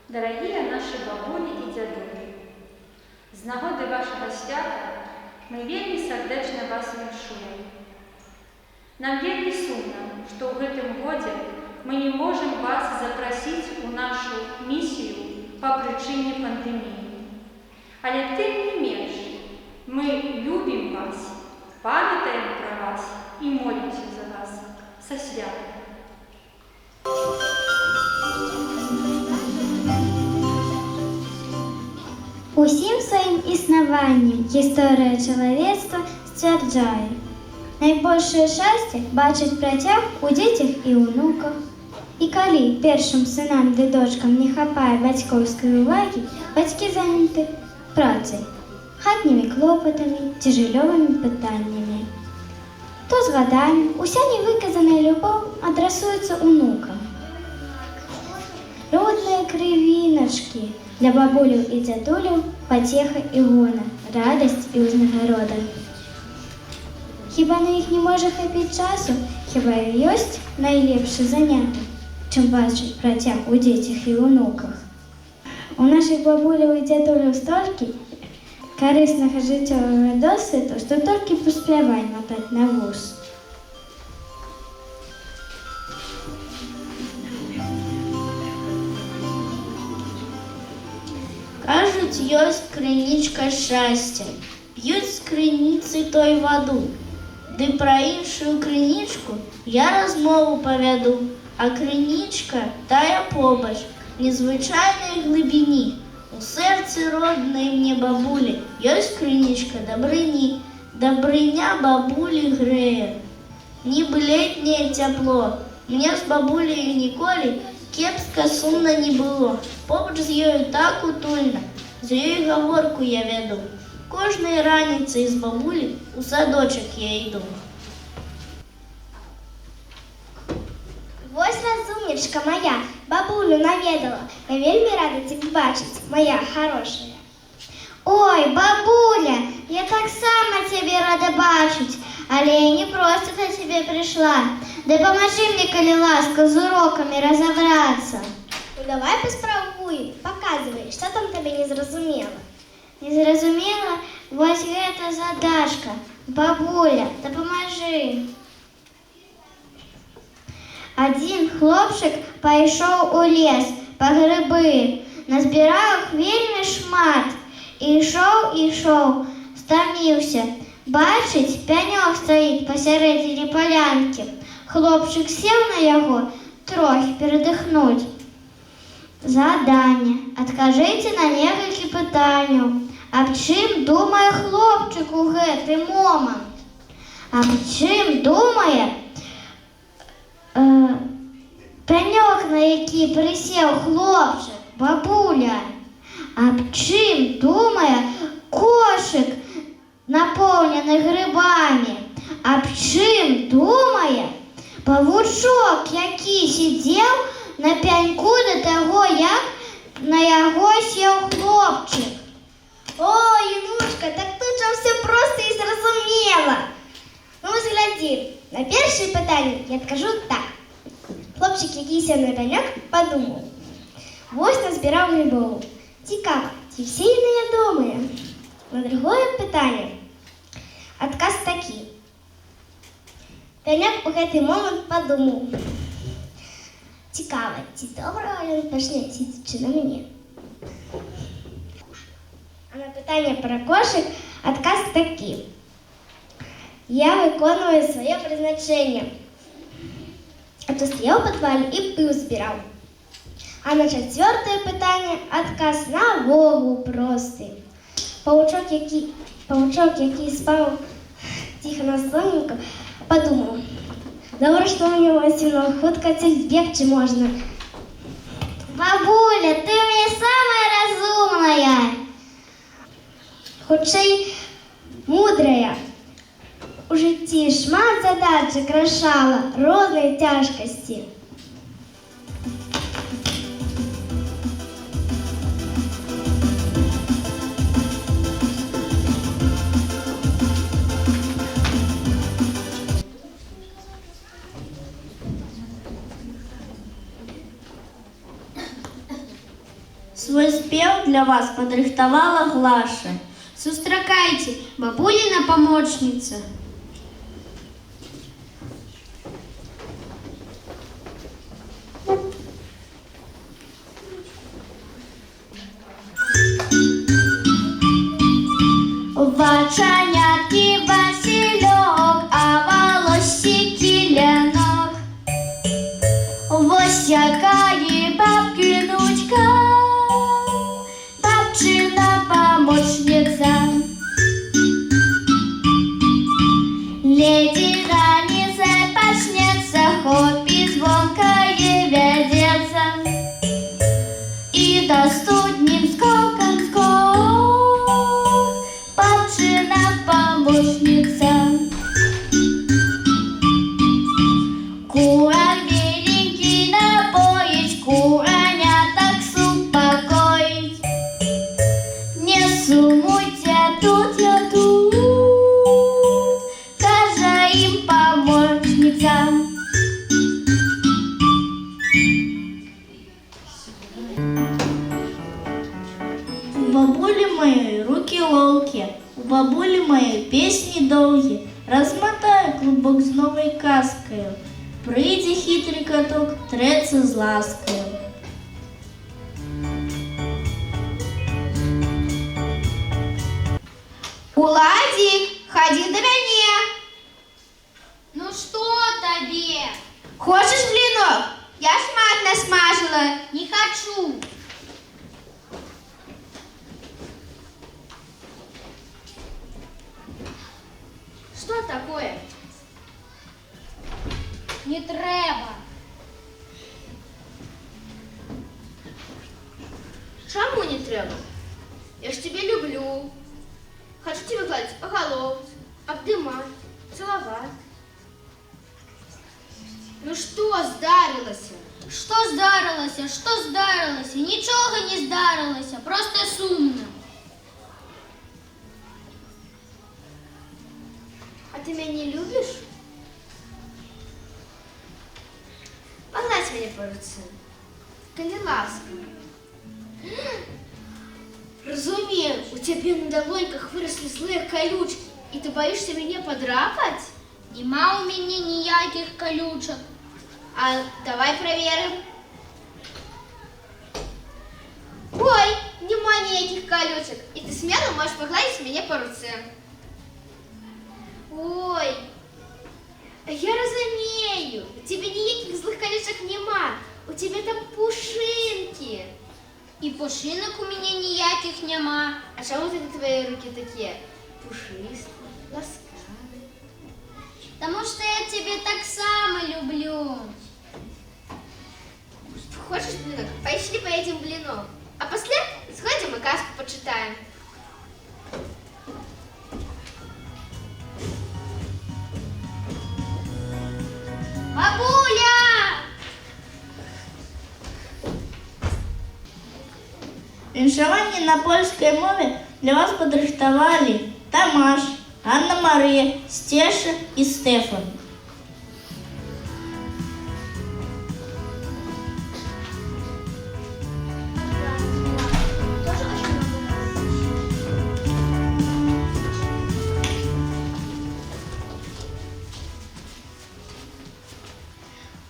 Дорогие наши бабулі і дзядулі, з нагоды вашага свята мы вельмі сардэчна вас віншуем. Нам вельмі сумна, што ў гэтым годзе мы не можам вас запрасіць у нашу місію па прычыне пандэміі. Але тым не менш, мы любім вас, памятаем пра вас і молімся за вас. Са святам! Усім сваім існаваннем гісторыя чалавецтва сцвярджае: найбольшае шчасце бачыць працяг у дзецях і ўнуках. І калі першым сынам ды дочкам не хапае бацькоўскай увагі, бацькі заняты працай, хатнімі клопатамі ці жыллёвымі пытаннямі. То з гадамі уся невыказаная любоў адрасуецца ўнукам. Родныя крывіначкі для бабуляў і дзядуляў пацеха і гона, радасць і ўзнагарода. Хіба на іх не можа хапіць часу, хіба ёсць найлепшы занятак, чым бачыць працяг у дзецях і ўнуках. У нашых бабуляў і дзядуляў столькі карыснага жыццёвага досведу, што толькі паспявай матаць на вус. Кажуць, ёсць крынічка шчасця, п'юць з крыніцы той ваду. Ды пра іншую крынічку я размову павяду, а крынічка тая побач, незвычайнай глыбіні. У сэрцы роднай мне бабулі ёсць крынічка дабрыні. Дабрыня бабулі грэе, нібы летняе цяпло. Мне з бабуляю ніколі кепска сумна не было. Побач з ёю так утульна, з ёй гаворку я вяду. Кожнай раніцай з бабулі у садочак я іду. Вось разумнічка моя, бабулю наведала. Я вельмі рада цябе бачыць, моя хорошая. Ой, бабуля, я таксама цябе рада бачыць, але я не проста да цябе прыйшла. Дапамажы мне, калі ласка, з урокамі разабрацца. Ну, давай паспрабуем, паказвай, што там табе не зразумела. Не зразумела? Вось гэта задачка. Бабуля, дапамажы. Адзін хлопчык пайшоў у лес па грыбы, назбіраў іх вельмі шмат. Ішоў, стаміўся. Бачыць, пянёк стаіць пасярэдзіне палянкі. Хлопчык сеў на яго, трохі перадыхнуць. Заданне. Адкажыце на некалькі пытанняў. Аб чым думае хлопчык у гэты момант? Аб чым думае пянёк, на які прысеў хлопчык, бабуля? Аб чым думае кошык, напоўнены грыбамі? Аб чым думае павучок, які сидзеў на пяньку да таго, як на яго сеў хлопчык? Ой, Янушка, так тут жа все проста і зразумела. Ну, зглядзі, на першае пытанне я адкажу так. Хлопчык, які сеў на пянёк, падумаў: вось назбіраў грыбоў. Цікава, ці все яны ядомыя? На другое пытанне адказ такі. Пяняк у гэты момант падумаў: цікава, ці добра ён пачне сидзячы на мне? А на пытанне пра кошык адказ такі. Я выконваю сваё прызначэнне. А то стаяў у падвале і пыл збіраў. А на чацвёртае пытанне адказ наогул просты. Павучок, які спаў ціха на сонейку, падумаў: добра, што ў него асінок, хутка цэль збегчы можна. Бабуля, ты ў мяне самая разумная. Хутчэй, мудрая. У жыцці шмат задачак рашала рознай цяжкасці. свой спев для вас подрыхтовала Глаша. Сустракайте, бабулина помощница. Вачанятки Василек, а волосики ленок. Вось якая бабки внучка, бабчина помощница. Леди раницей почнется, хопи звонкое ведется, и до студним скоком скок, бабчина помощница. Кура беленький напоить, кураняток супокоить. Не сумуйте, тут я тут, кажа им помощница. У бабули моей руки ловкие, у бабули моей песни долгие. Размотаю клубок з новой каскою, прийде хитрый каток, треться з ласкою. Уладик, ходи до меня. Ну что тебе? Хочешь блинок? Я шмат насмажила. Не хочу. Что такое? Не треба. Чому не треба? Я ж тебе люблю. Хочу тебе гладить по головке, обдымать, целовать. Ну что здарилося? Що здарилося? Що здарилося? Нічого не здарилося, просто сумно. А ты меня не любишь? Погладь меня по руце. Коли ласка. Разумею, у тебя на долоньках выросли злые колючки, и ты боишься меня подрапать? Нема у мене ніяких колючок. А давай проверим. Ой, нема никаких колючек, и ты смело можешь погладить меня по руце. Ой, я разумею, у тебя никаких злых колючек нема, у тебя там пушинки. І пушинок у мене ніяких нема. А чему тогда твои руки такие пушистые, ласкавые? Тому що я тебе так само люблю. Хочешь блинок? Пошли поедим блинок. А после сходим и сказку почитаем. Бабуля! Віншування на польській мові для вас подрихтували Тамаш, Анна-Марія, Стеша і Стефан.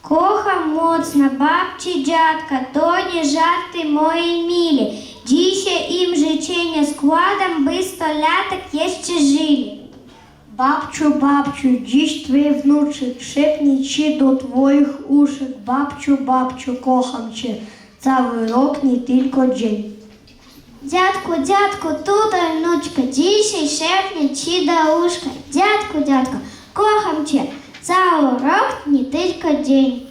Кохам моцно бабці, дядка, то не жарти мої милі. Dzisiaj im życzenia składam, by 100 latek jeszcze żyli. Babciu, babciu, dziś twoje wnuczek szepnie ci do twoich uszek. Babciu, babciu, kocham cię, cały rok, nie tylko dzień. Дядку, дядку, tutaj внучка, dzisiaj szepnie ci do łóżka. Дядку, дядку, kocham cię, cały rok, nie tylko dzień.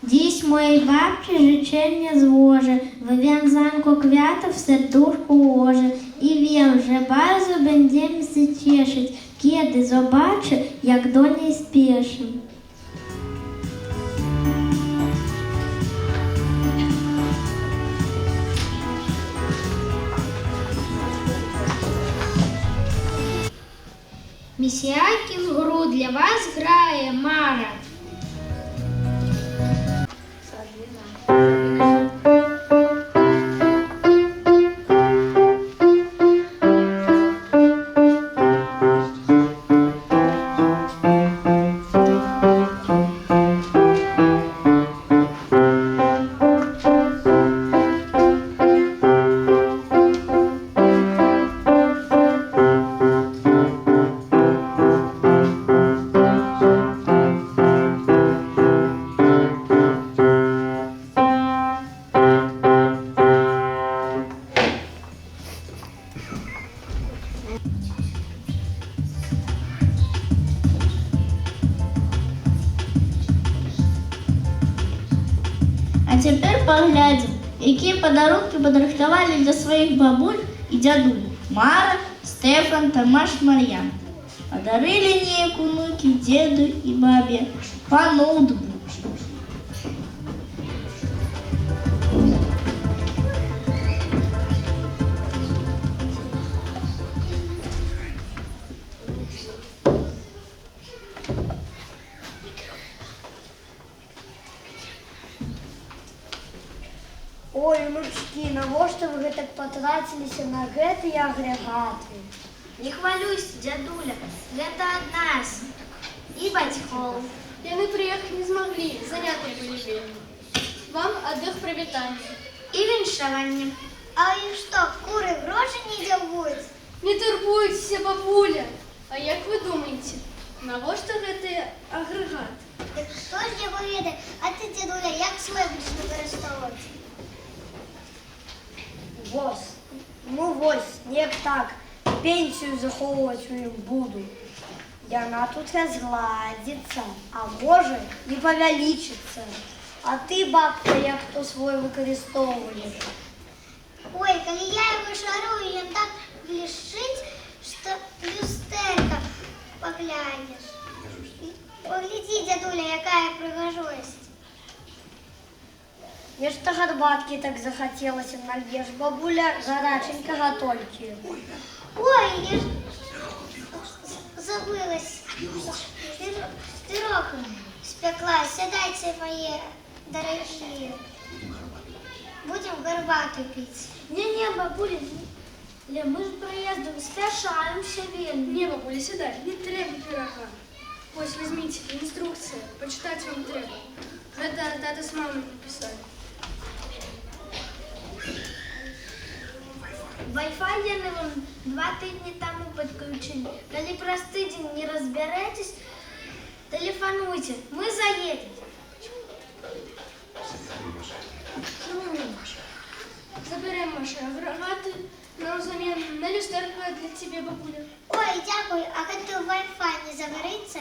Dziś mojej babci życzenia złożę, w wiązanku kwiatów serduszko ułożę i wiem, że bardzo będziemy się cieszyć, kiedy zobaczę, jak do niej spieszę. Місія кінгуру для вас грає Мара. цяпер паглядзім, якія падарункі падрыхтавалі для сваіх бабуль і дзядуль. Мара, Стефан, Тамаш, Мар'ян. Падарылі неяк унукі дзеду і бабе па ноутбуку. Ой, унучкі, навошта вы гэтак патраціліся на гэтыя агрэгаты? Не хвалюйся, дзядуля, гэта ад нас і бацькоў. Яны прыехаць не змаглі, занятыя былі вельмі. Вам ад іх прывітанне. І віншаванне. А ім што, куры грошы не дзялбуюць? Не турбуйцеся, бабуля. А як вы думаеце, навошта гэтыя агрэгаты? Дык хто ж яго ведае? А ты, дзядуля, як свой будзеш выкарыстоўваць? Вось, неяк так, пенсію захоўваць у ім буду. Яна тут разгладзіцца, а можа і павялічыцца. А ты, бабка, як хто свой выкарыстоўваеш? Ой, калі я яго шарую, ён так блішчыць, што люстэрка паглянеш. Паглядзі, дзядуля, якая прыгажосць. Нешта гарбаткі так захацелася нальеш, бабуля, гараченькага толькі. Ой, я ж забылась. Пирог спекла. Сядайте, мои дорогие. Будем горбату пить. Не, бабуля, мы ж проездом спяшаемся вельмі. Не, бабуля, сідай, не трэба пірага. Ось, візьміце, інструкція, пачытаць вам трэба. Гэта тата з мамай напісалі. Wi-Fi яны вам 2 тыдні таму подключили. Калі праз тыдзень не разберетесь, телефонуйте, мы заедем. Заберем ваши агрегаты, на взамен на люстерку для тебе, бабуля. Ой, дякую, а гэты Wi-Fi не загорится?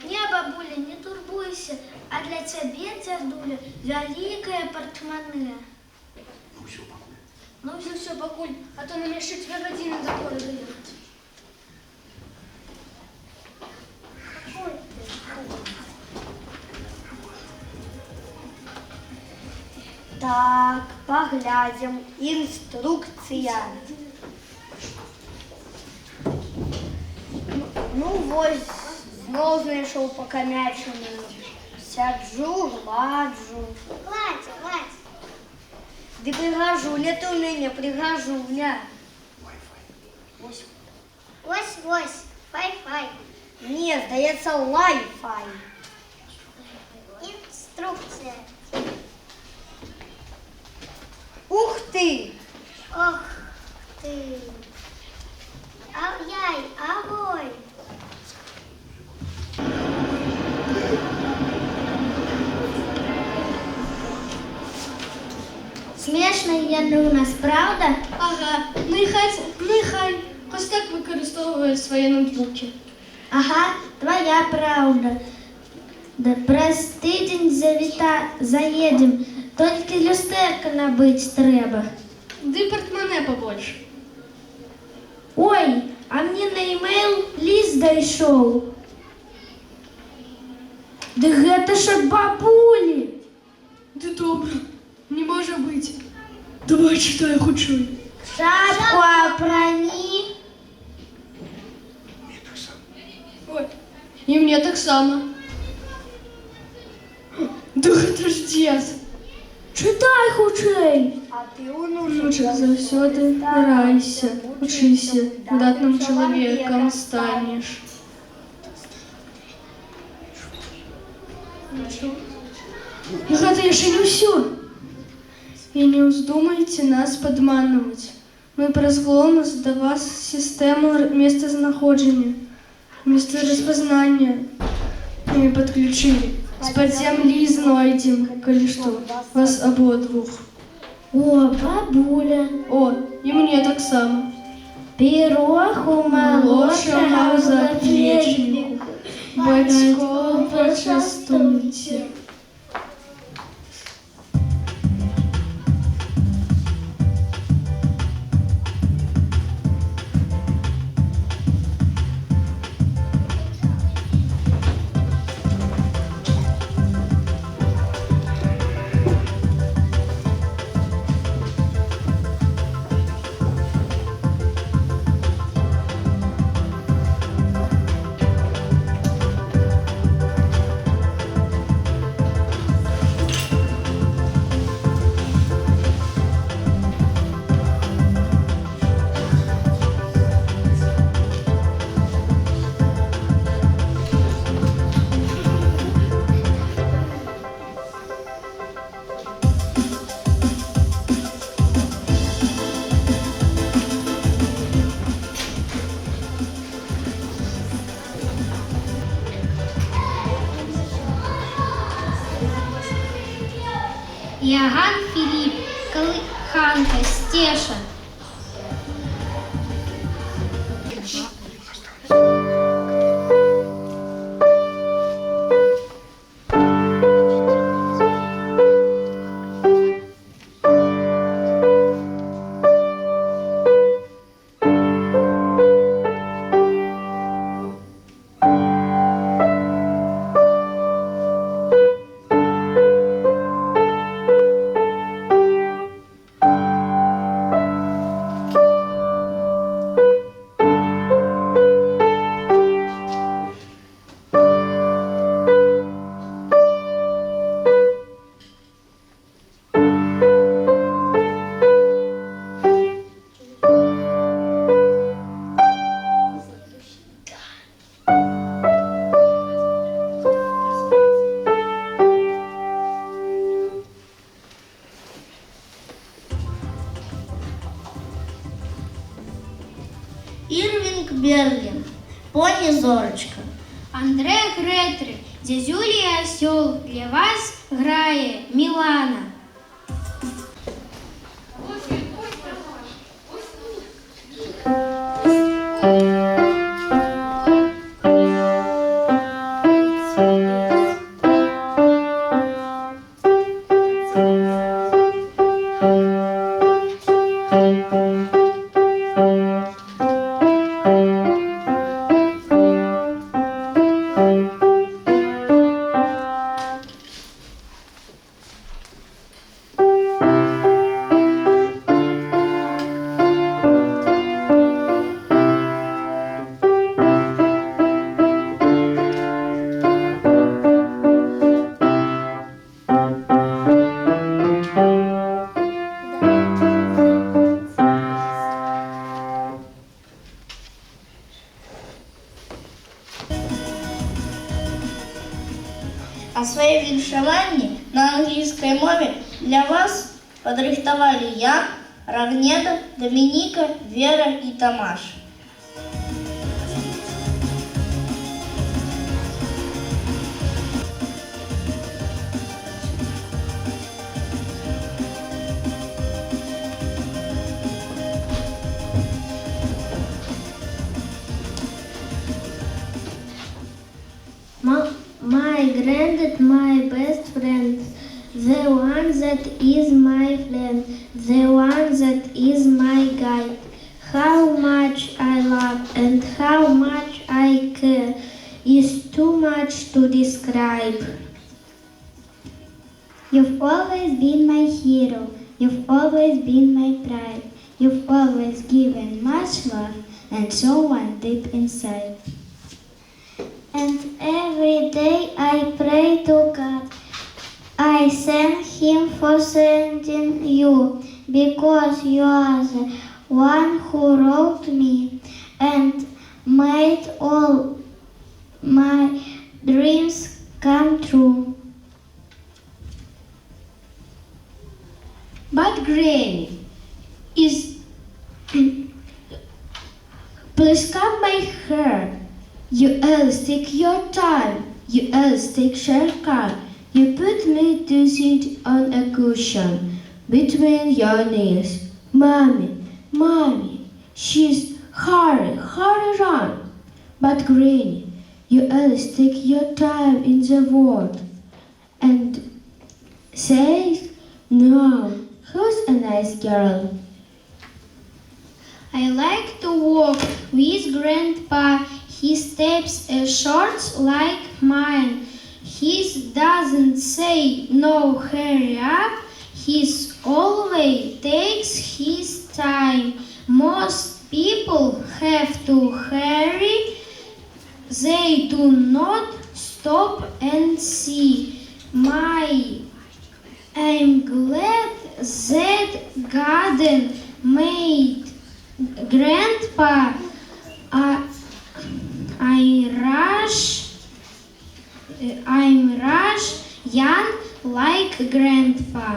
Не, бабуля, не турбуйся, а для цябе, дзядуля, вялікае партмане. Ну все, бабуль, а то нам яшчэ 2 гадзіны до города ехаць. Так, паглядзім. Інструкцыя. Ну вось, зноў знайшоў пакамячаную. Сяджу, гладжу. Гладь. Ды прыгажу, не ты ў мяне, прыгажу, ня. Ось, Wi-Fi. Не, здаецца, Wi-Fi. Інструкція. Ух ты! Ох ты. Ай, агой. Смешно яны у нас, правда? Ага, нехай, хоч так використовує свої ноутбуки. Ага, твоя правда. Да праз тыдзень заедем. Толькі люстерка набыць трэба. Ды портмоне побольше. Ой, а мне на e-mail ліст дайшоў. Ды гэта ж ад бабулі. Ды добре, не може бути. Давай читай хутчэй. Шапку апрані. Ой, і мне так само. Да гэта ж дзед. Читай хутчэй. А ты, Внучок, заўсёды старайся, учыся, выдатным чалавекам станеш. І гэта яшчэ не ўсё. І не ўздумайце нас падманваць. Мы праз глонус да вас сістэму месцазнаходжання, месцараспазнання не падключылі. З-пад зямлі знойдзем, калі што, вас абодвух. О, бабуля. О, і мне таксама. Пірог у Малодшага малодшага ў заплечніку. Бацькоў пачастуйце. Іоганн Філіп, Колиханка, Стеша. Ірвінг Берлін, поні Зорочка. Андре Гретри, дядюля і осьол, для вас грає Мілана. А своє віншаванні на англійській мові для вас підрихтували я, Рагнеда, Домініка, Вера і Тамаш. My granddad, my best friend, the one that is my friend, the one that is my guide. How much I love and how much I care is too much to describe. You've always been my hero, you've always been my pride, you've always given much love and someone deep inside. And every day I pray to God. I thank Him for sending you, because you are the one who wrote me and made all my dreams come true. But Granny, please cut my hair. You always take your time, you always take shortcut. You put me to sit on a cushion between your knees. Mommy, Mommy, she's hurry, hurry run. But Granny, you always take your time in the world and say, no, who's a nice girl? I like to walk with Grandpa. He steps short like mine. He doesn't say no, hurry up. He always takes his time. Most people have to hurry. They do not stop and see. I'm glad that garden made Grandpa. I'm rush young like Grandpa.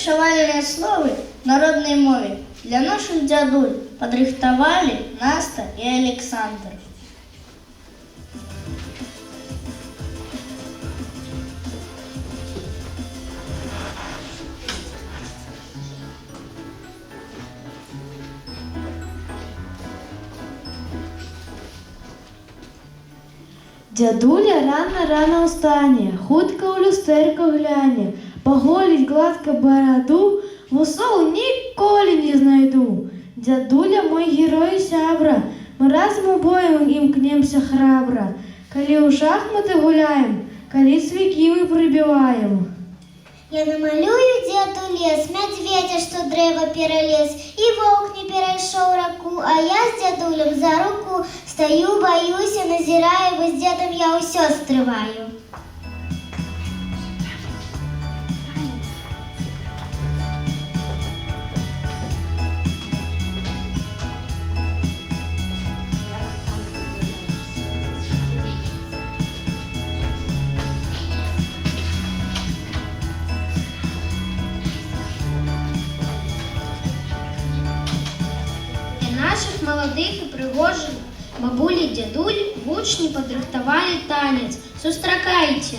віншавальныя словы на роднай мове для нашых дзядуль падрыхтавалі Наста і Александр. Дзядуля рана-рана ўстане, хутка ў люстэрка гляне, паголіць гладка бараду, вусоў ніколі не знайду. Дзядуля мой герой і сябра, мы разам у бою імкнемся храбра. Калі ў шахматы гуляем, калі свякі мы прыбіваем. Я намалюю дзеду лес, мядзведзя, што дрэва пералез, і воўк не перайшоў раку, а я з дзядулем за руку стаю, баюся, назіраю, бо з дзедам я ўсё стрываю. Наших маладых і прыгожых бабулі, дзядулі, вучні падрыхтавалі танец. Сустракайце!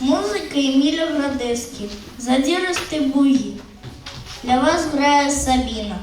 Музыка Эміля Градескі, задзірасты бугі. Для вас грае Сабіна.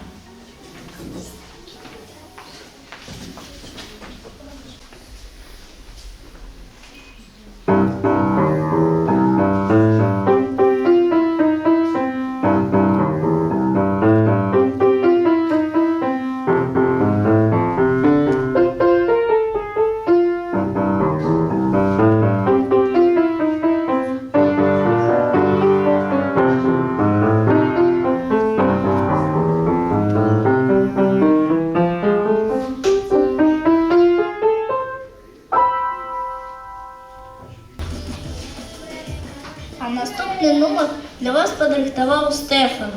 А наступний номер для вас подрихтував Стефан.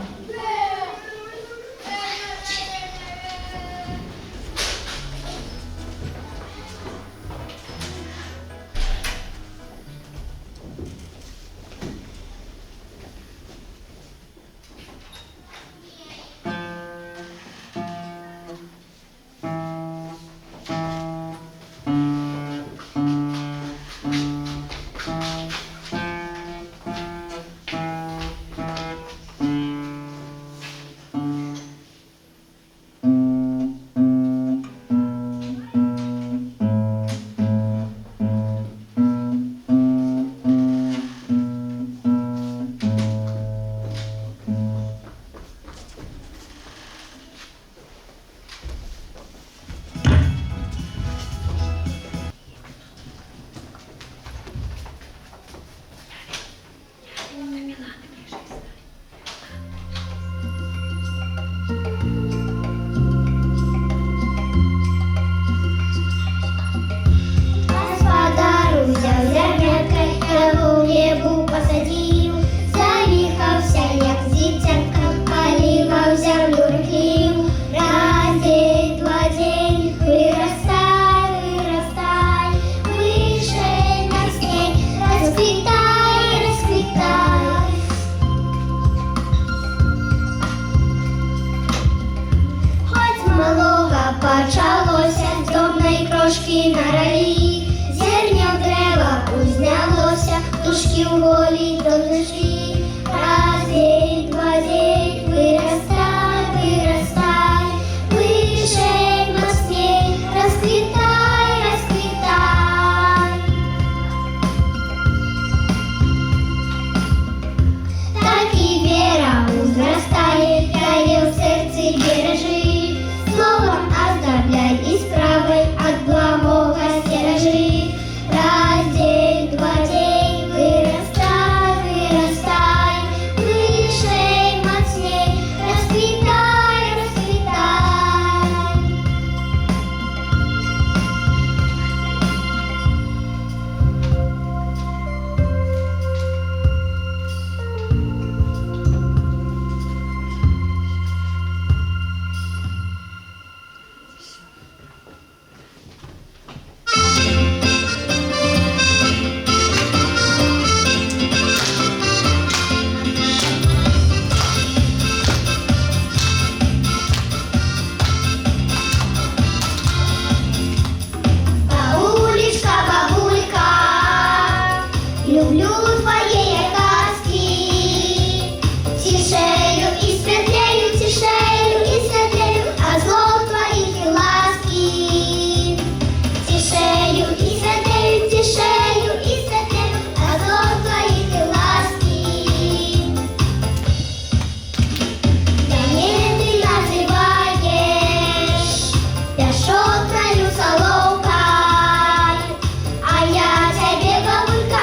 пташки на ралі, зерня в дерева узнялося, птушки в голі довжежі. Раз день, два день, вырастай, вырастай, выше, мощней, расцветай, расцветай. Так и вера возрастает, края в сердце бережи, словом оздобляй и справой от благого стережи. Раз день, два день, вырастай, вырастай, выше, мощней, расцветай, расцветай. Бабулечка, бабулька, люблю твои я казки. Тишею и светлею, а зло твоих и ласки. Тишею и светлею, а зло твоих и ласки. Меня ты называешь пяшотною соловкой, а я тебе, бабулька,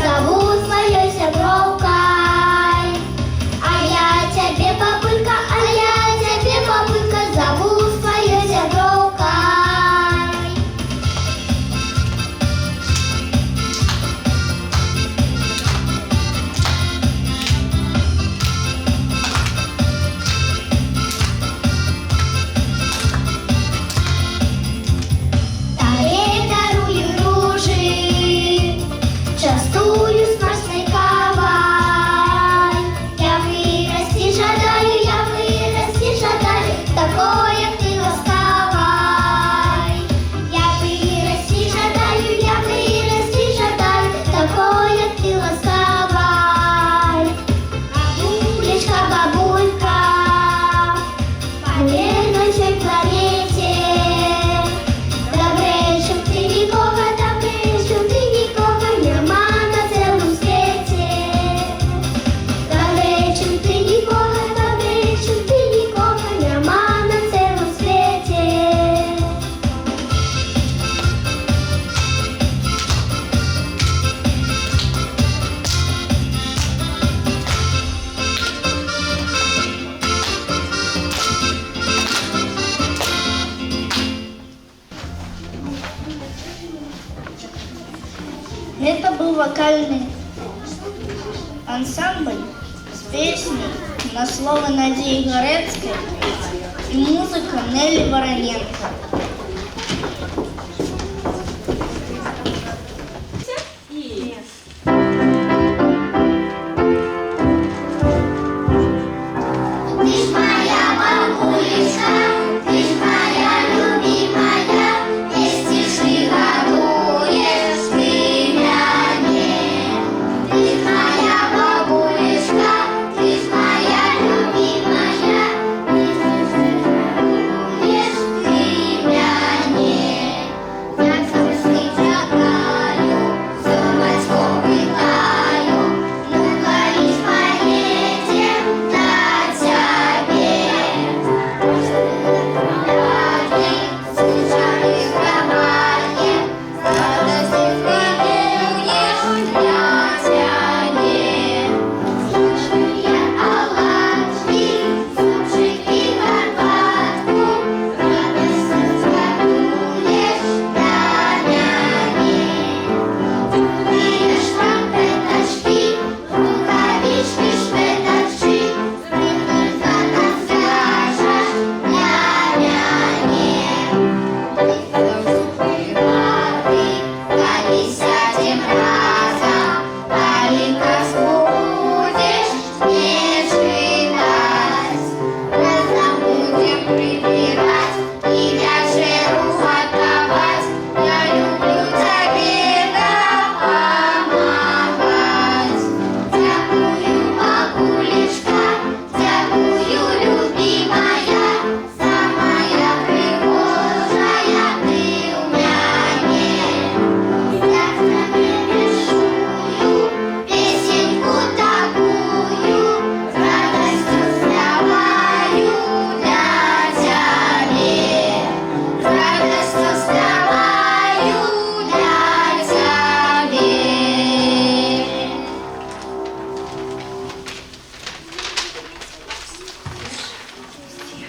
зову своей сябровкой. А я тебе, бабулька, зову своей сябровкой. Даре дарую ружи, частую смачной кавой. Я вырасти жадаю, такой, як ти ласкавой. Я вырасти жадаю, такой, як ти ласкавой. Бабулечка, бабулька, по верной всей планете, добре, щоб ти нікого, нема на цілому світі. Добре, щоб ти нікого, нема на цілому світі. Это был вокальный ансамбль с песней на слово Надеи Горецкой и музыка Нелли Вороненко.